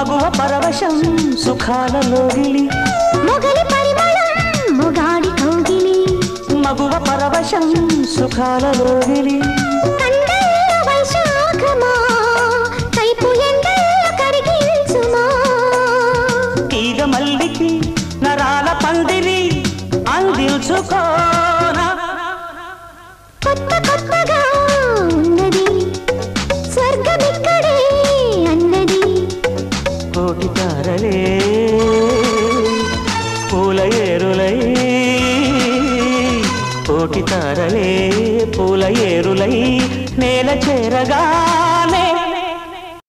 మగువ పరవశం సుఖాల లోగిలి మొగలి పరిమళం మొగాడి కౌగిలి మగువ పరవశం సుఖాల లోగిలి కండల వైశాఖమా కైపు ఎండల కరిగించుమా తీగ మల్లికి నరాల పందిరి అందించుకోనా కొత్త కొత్తగా ఉన్నది స్వర్గమిక్కడే అన్నది కోటి తారలే పూల ఏరులై కోటి తారలే పూల ఏరులై నేల చేరగా